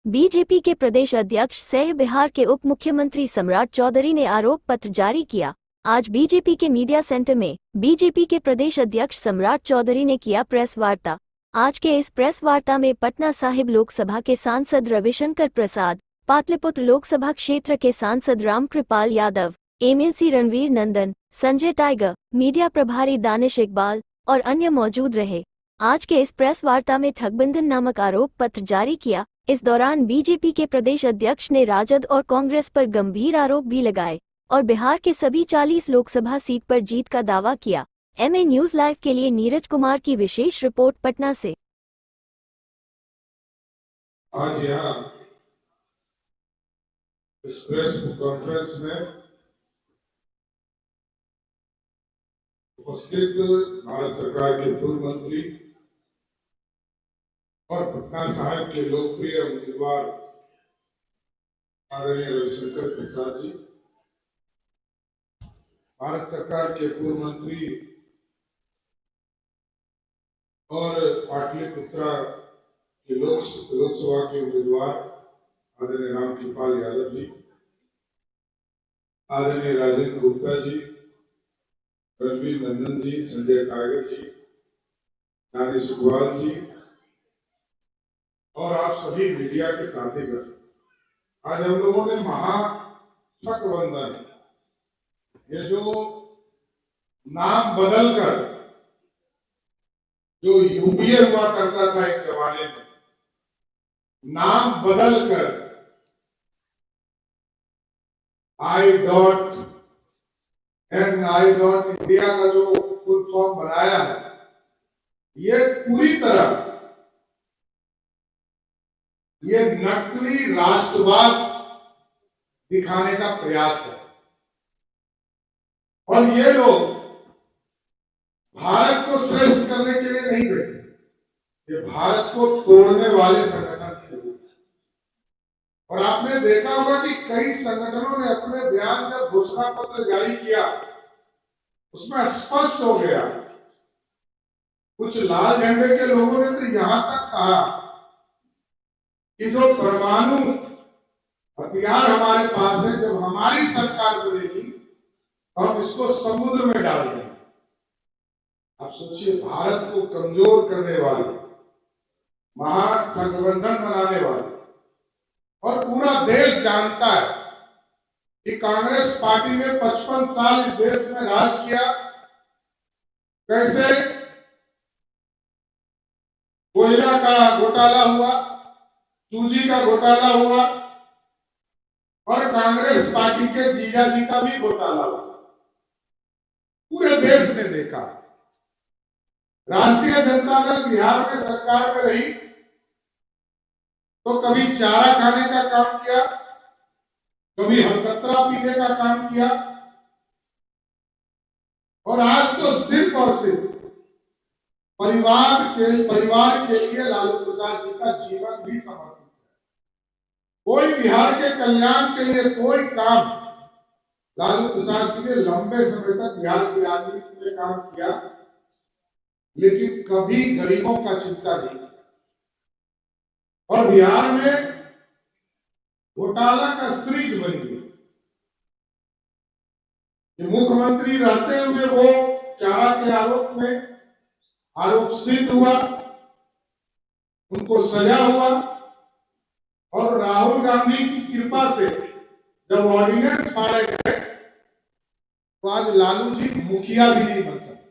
BJP के प्रदेश अध्यक्ष सह बिहार के उप मुख्यमंत्री सम्राट चौधरी ने आरोप पत्र जारी किया। आज बीजेपी के मीडिया सेंटर में बीजेपी के प्रदेश अध्यक्ष सम्राट चौधरी ने किया प्रेस वार्ता। आज के इस प्रेस वार्ता में पटना साहिब लोकसभा के सांसद रविशंकर प्रसाद, पाटलिपुत्र लोकसभा क्षेत्र के सांसद रामकृपाल यादव, एमएलसी रणवीर नंदन, संजय टाइगर, मीडिया प्रभारी दानिश इकबाल और अन्य मौजूद रहे। आज के इस प्रेस वार्ता में ठगबंधन नामक आरोप पत्र जारी किया। इस दौरान बीजेपी के प्रदेश अध्यक्ष ने राजद और कांग्रेस पर गंभीर आरोप भी लगाए और बिहार के सभी 40 लोकसभा सीट पर जीत का दावा किया। एमए न्यूज लाइव के लिए नीरज कुमार की विशेष रिपोर्ट पटना से। आज यहाँ इस प्रेस कॉन्फ्रेंस में उपस्थित भारत सरकार के पूर्व मंत्री और पटना साहिब के लोकप्रिय उम्मीदवार आदरणीय रविशंकर प्रसाद जी, भारत सरकार के पूर्व मंत्री और पाटलिपुत्र के लोकसभा के उम्मीदवार आदरणीय रामकृपाल यादव जी, आदरणीय राजेंद्र गुप्ता जी, रणवीर नंदन जी, संजय टाइगर जी, दानिश इकबाल जी और आप सभी मीडिया के साथीगण, आज हम लोगों ने महागठबंधन, ये जो नाम बदलकर जो यूपीए हुआ करता था एक जमाने में, नाम बदलकर I.N.I.India का जो फुल फॉर्म बनाया है, ये पूरी तरह ये नकली राष्ट्रवाद दिखाने का प्रयास है और ये लोग भारत को श्रेष्ठ करने के लिए नहीं बैठे, ये भारत को तोड़ने वाले संगठन थे। और आपने देखा होगा कि कई संगठनों ने अपने बयान जब घोषणा पत्र जारी किया, उसमें स्पष्ट हो गया, कुछ लाल झंडे के लोगों ने तो यहां तक कहा कि जो परमाणु हथियार हमारे पास है, जब हमारी सरकार बनेगी तो हम इसको समुद्र में डाल देंगे। आप सोचिए, भारत को कमजोर करने वाले, महागठबंधन बनाने वाले, और पूरा देश जानता है कि कांग्रेस पार्टी ने 55 साल इस देश में राज किया, कैसे कोयला का घोटाला हुआ, 2G का घोटाला हुआ और कांग्रेस पार्टी के जीजा जी का भी घोटाला हुआ। पूरे देश ने देखा। राष्ट्रीय जनता दल बिहार में सरकार में रही तो कभी चारा खाने का काम किया, कभी हलकतरा पीने का काम किया, और आज तो सिर्फ और सिर्फ परिवार के लिए लालू प्रसाद जी का जीवन भी समर्पित है। कोई बिहार के कल्याण के लिए कोई काम लालू प्रसाद जी ने लंबे समय तक बिहार की राजनीति में काम किया, लेकिन कभी गरीबों का चिंता नहीं किया। और बिहार में घोटाला का सीरीज बन गई कि मुख्यमंत्री रहते हुए वो चारा के आरोप सिद्ध हुआ, उनको सजा हुआ, और राहुल गांधी की कृपा से जब ऑर्डिनेंस मारे गए तो आज लालू जी मुखिया भी नहीं बन सकते।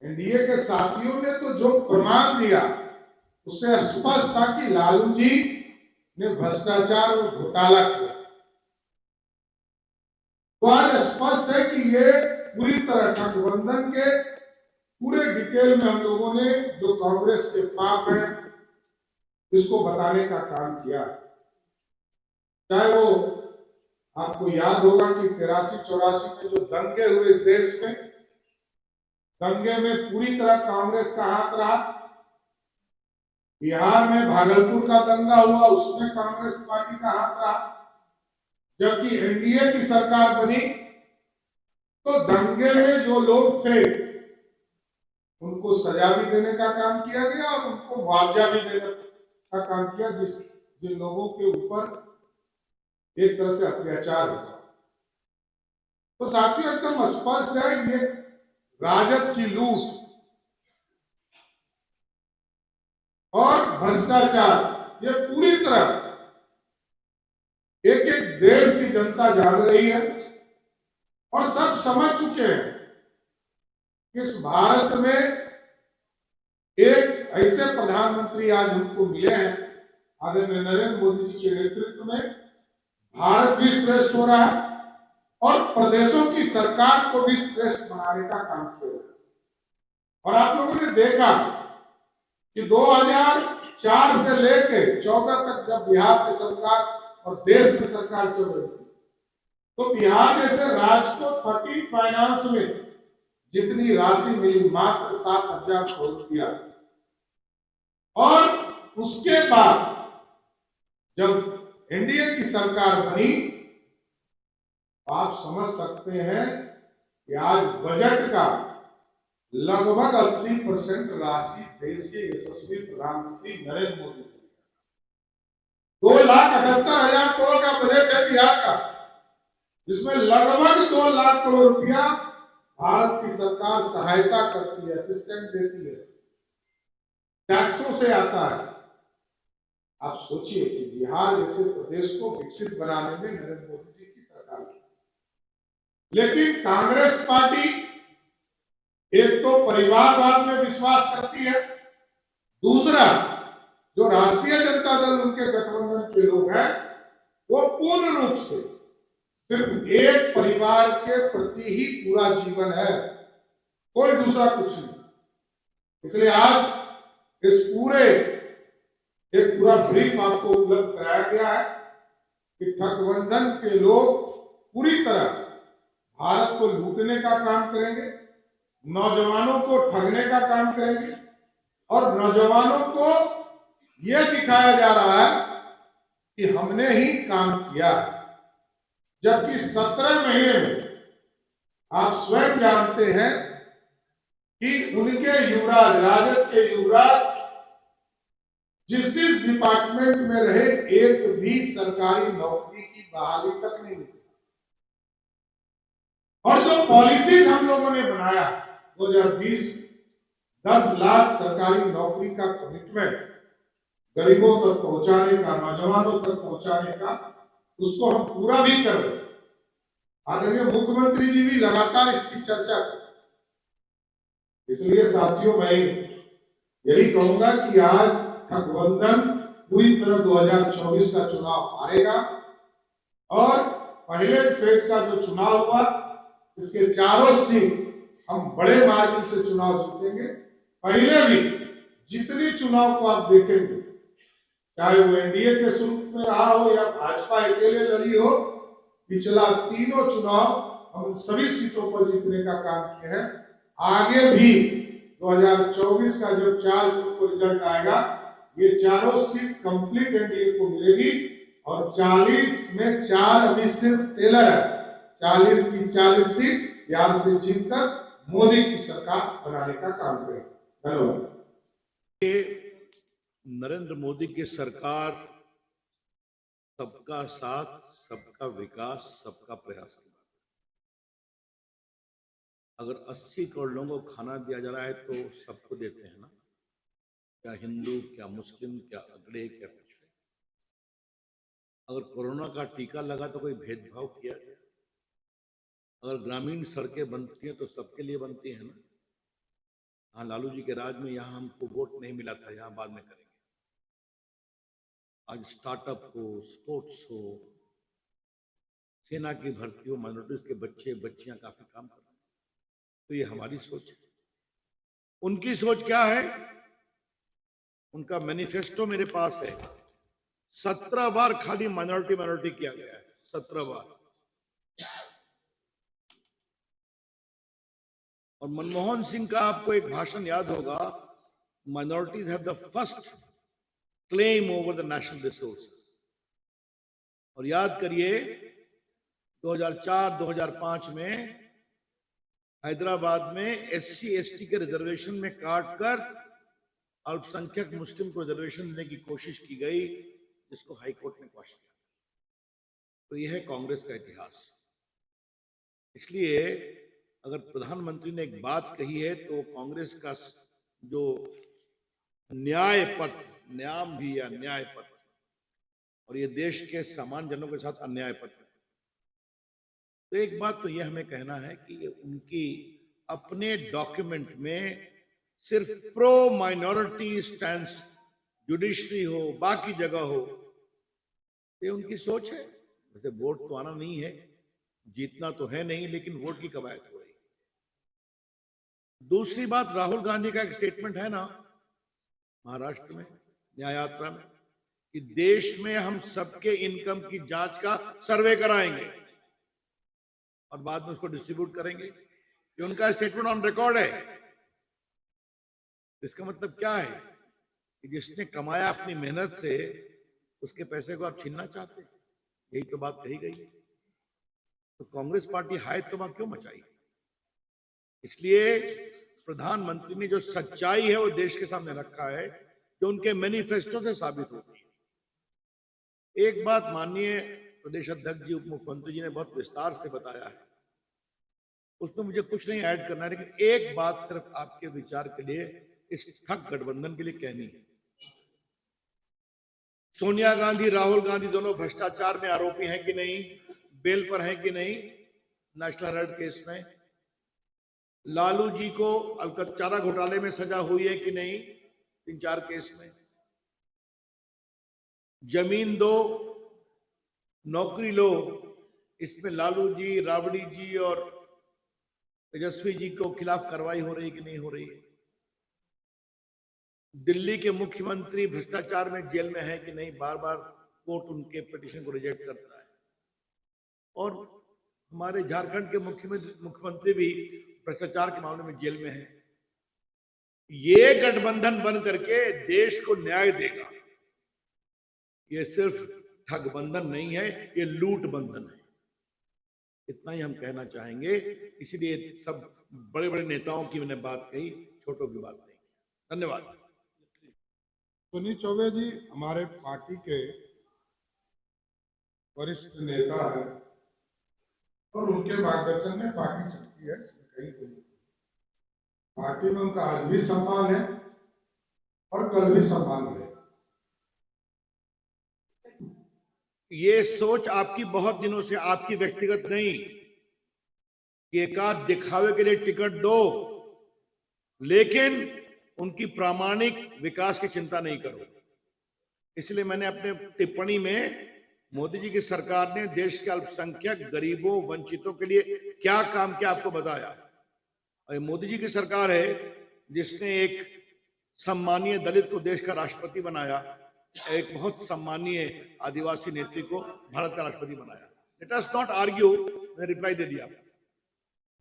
एनडीए के साथियों ने तो जो प्रमाण दिया उससे स्पष्ट था कि लालू जी ने भ्रष्टाचार और घोटाला किया। तो आज स्पष्ट है कि ये पूरी तरह गठबंधन के पूरे डिटेल में हम लोगों ने जो कांग्रेस के पाप है इसको बताने का काम किया। चाहे वो आपको याद होगा कि 83-84 में जो दंगे हुए इस देश में, दंगे में पूरी तरह कांग्रेस का हाथ रहा। बिहार में भागलपुर का दंगा हुआ, उसमें कांग्रेस पार्टी का हाथ रहा। जबकि एनडीए की सरकार बनी तो दंगे में जो लोग थे उनको सजा भी देने का काम किया गया और उनको मुआवजा भी देना का काम किया, जिन लोगों के ऊपर एक तरह से अत्याचार हुआ। तो साथियों एकदम स्पष्ट है, ये राजद की लूट और भ्रष्टाचार ये पूरी तरह एक एक देश की जनता जान रही है और सब समझ चुके हैं कि इस भारत में एक ऐसे प्रधानमंत्री आज हमको मिले हैं, आदरणीय नरेंद्र मोदी जी के नेतृत्व में भारत भी श्रेष्ठ हो रहा है और प्रदेशों की सरकार को भी श्रेष्ठ बनाने का काम किया है। और आप लोगों ने देखा कि 2004 से लेकर 14 तक जब बिहार की सरकार और देश की सरकार चल रही थी, तो बिहार जैसे राज्य को 30 फाइनेंस में जितनी राशि मिली मात्र 7,000 करोड़ रुपया, और उसके बाद जब एनडीए की सरकार बनी, आप समझ सकते हैं कि आज बजट का लगभग 80% राशि देश के यशस्वी प्रधानमंत्री नरेंद्र मोदी ने 2,78,000 करोड़ का बजट है बिहार का, जिसमें लगभग 2 लाख करोड़ रुपया भारत की सरकार सहायता करती है, असिस्टेंट देती है, टैक्सों से आता है। आप सोचिए कि बिहार जैसे प्रदेश को विकसित बनाने में नरेंद्र मोदी जी की सरकार है। लेकिन कांग्रेस पार्टी एक तो परिवारवाद में विश्वास करती है, दूसरा जो राष्ट्रीय जनता दल उनके गठबंधन के लोग हैं वो पूर्ण रूप से सिर्फ एक परिवार के प्रति ही पूरा जीवन है, कोई दूसरा कुछ नहीं। इसलिए आज इस पूरे एक पूरा ब्रीफ आपको उपलब्ध कराया गया है कि गठबंधन के लोग पूरी तरह भारत को लूटने का काम करेंगे, नौजवानों को ठगने का काम करेंगे और नौजवानों को यह दिखाया जा रहा है कि हमने ही काम किया, जबकि 17 महीने में आप स्वयं जानते हैं कि उनके युवराज, राजद के युवराज जिस डिपार्टमेंट में रहे एक भी सरकारी नौकरी की बहाली तक नहीं मिली। और जो पॉलिसीज हम लोगों ने बनाया 2020 10 लाख सरकारी नौकरी का कमिटमेंट गरीबों तक पहुंचाने का, नौजवानों तक पहुंचाने का, उसको हम पूरा भी कर रहे हैं। आदरणीय मुख्यमंत्री जी भी लगातार इसकी चर्चा कर। इसलिए साथियों मैं यही कहूंगा कि आज गठबंधन पूरी तरह 2024 का चुनाव हारेगा और पहले फेज का जो चुनाव हुआ इसके चारों सीट हम बड़े मार्जिन से चुनाव जीतेंगे। पहले भी जितनी चुनाव को आप देखेंगे, चाहे वो एनडीए के स्वरूप में रहा हो या भाजपा अकेले लड़ी हो, पिछला तीनों चुनाव हम सभी सीटों पर जीतने का काम किए हैं। आगे भी 2024 का जो 4 जून को रिजल्ट आएगा, ये चारों सीट कंप्लीट एनडीए को मिलेगी और 40 में 4 अभी सिर्फ टेलर है। 40 की 40 सीट बिहार से जीतकर मोदी की सरकार बनाने का काम करेगा। धन्यवाद। नरेंद्र मोदी की सरकार सबका साथ, सबका विकास, सबका प्रयास की बात है। अगर 80 करोड़ लोगों को खाना दिया जा रहा है तो सबको देते हैं ना, क्या हिंदू, क्या मुस्लिम, क्या अगड़े, क्या पिछड़े। अगर कोरोना का टीका लगा तो कोई भेदभाव किया गया? अगर ग्रामीण सड़कें बनती हैं तो सबके लिए बनती है ना। हाँ, लालू जी के राज में यहाँ हमको वोट नहीं मिला था, यहाँ बाद में करेंगे। आज स्टार्टअप हो, स्पोर्ट्स हो, सेना की भर्ती हो, माइनॉरिटीज के बच्चे बच्चियां काफी काम कर रहे हैं। तो ये हमारी सोच है। उनकी सोच क्या है? उनका मैनिफेस्टो मेरे पास है। 17 बार खाली माइनॉरिटी किया गया है, 17 बार। और मनमोहन सिंह का आपको एक भाषण याद होगा, minorities have the first claim over the national resource. और याद करिए 2004-2005 में हैदराबाद में SC ST के रिजर्वेशन में काट कर अल्पसंख्यक मुस्लिम को रिजर्वेशन देने की कोशिश की गई, जिसको हाई कोर्ट ने क्वॉश किया। तो यह है कांग्रेस का इतिहास। इसलिए अगर प्रधानमंत्री ने एक बात कही है तो कांग्रेस का जो न्याय पथ, न्याम भी या न्याय पथ, और ये देश के सामान्य जनों के साथ अन्याय पथ है। तो एक बात तो ये हमें कहना है कि ये उनकी अपने डॉक्यूमेंट में सिर्फ प्रो माइनॉरिटी स्टैंड, जुडिशरी हो, बाकी जगह हो, ये उनकी सोच है। वैसे वोट तो आना नहीं है, जीतना तो है नहीं, लेकिन वोट की कवायद हो रही। दूसरी बात, राहुल गांधी का एक स्टेटमेंट है ना महाराष्ट्र में न्याय यात्रा में कि देश में हम सबके इनकम की जांच का सर्वे कराएंगे और बाद में उसको डिस्ट्रीब्यूट करेंगे। ये उनका स्टेटमेंट ऑन रिकॉर्ड है। इसका मतलब क्या है कि जिसने कमाया अपनी मेहनत से, उसके पैसे को आप छीनना चाहते हैं। यही तो बात कही गई है। तो कांग्रेस पार्टी हाय तबाह क्यों मचाई? इसलिए प्रधानमंत्री ने जो सच्चाई है वो देश के सामने रखा है, जो उनके मैनिफेस्टो से साबित होती है। एक बात माननीय प्रदेश अध्यक्ष जी, उप मुख्यमंत्री जी ने बहुत विस्तार से बताया है, उसमें मुझे कुछ नहीं ऐड करना है, लेकिन एक बात सिर्फ आपके विचार के लिए इस ठग गठबंधन के लिए कहनी है। सोनिया गांधी, राहुल गांधी दोनों भ्रष्टाचार में आरोपी हैं कि नहीं, बेल पर हैं कि नहीं नेशनल हेराल्ड केस में? लालू जी को अलकतरा घोटाले में सजा हुई है कि नहीं 3-4 केस में? जमीन दो नौकरी लो, इसमें लालू जी, राबड़ी जी और तेजस्वी जी को खिलाफ कार्रवाई हो रही है कि नहीं हो रही है? दिल्ली के मुख्यमंत्री भ्रष्टाचार में जेल में है कि नहीं? बार बार कोर्ट उनके पिटीशन को रिजेक्ट करता है। और हमारे झारखंड के मुख्यमंत्री भी भ्रष्टाचार के मामले में जेल में है। ये गठबंधन बन करके देश को न्याय देगा। ये सिर्फ ठगबंधन नहीं है, ये लूट बंधन है। इतना ही हम कहना चाहेंगे। इसलिए सब बड़े बड़े नेताओं की मैंने बात कही, छोटों की बात नहीं। धन्यवाद। सुनील चौबे जी हमारे पार्टी के वरिष्ठ नेता है और उनके मार्गदर्शन में पार्टी चलती है। कहीं पार्टी में उनका आज भी सम्मान है और कल भी सम्मान है। ये सोच आपकी बहुत दिनों से, आपकी व्यक्तिगत नहीं कि एकाध दिखावे के लिए टिकट दो, लेकिन उनकी प्रामाणिक विकास की चिंता नहीं करो। इसलिए मैंने अपने टिप्पणी में मोदी जी की सरकार ने देश के अल्पसंख्यक, गरीबों, वंचितों के लिए क्या काम किया आपको बताया। और मोदी जी की सरकार है जिसने एक सम्मानीय दलित को देश का राष्ट्रपति बनाया, एक बहुत सम्मानीय आदिवासी नेत्री को भारत का राष्ट्रपति बनाया। लेट अस नॉट आर्ग्यू, मैंने रिप्लाई दे दिया।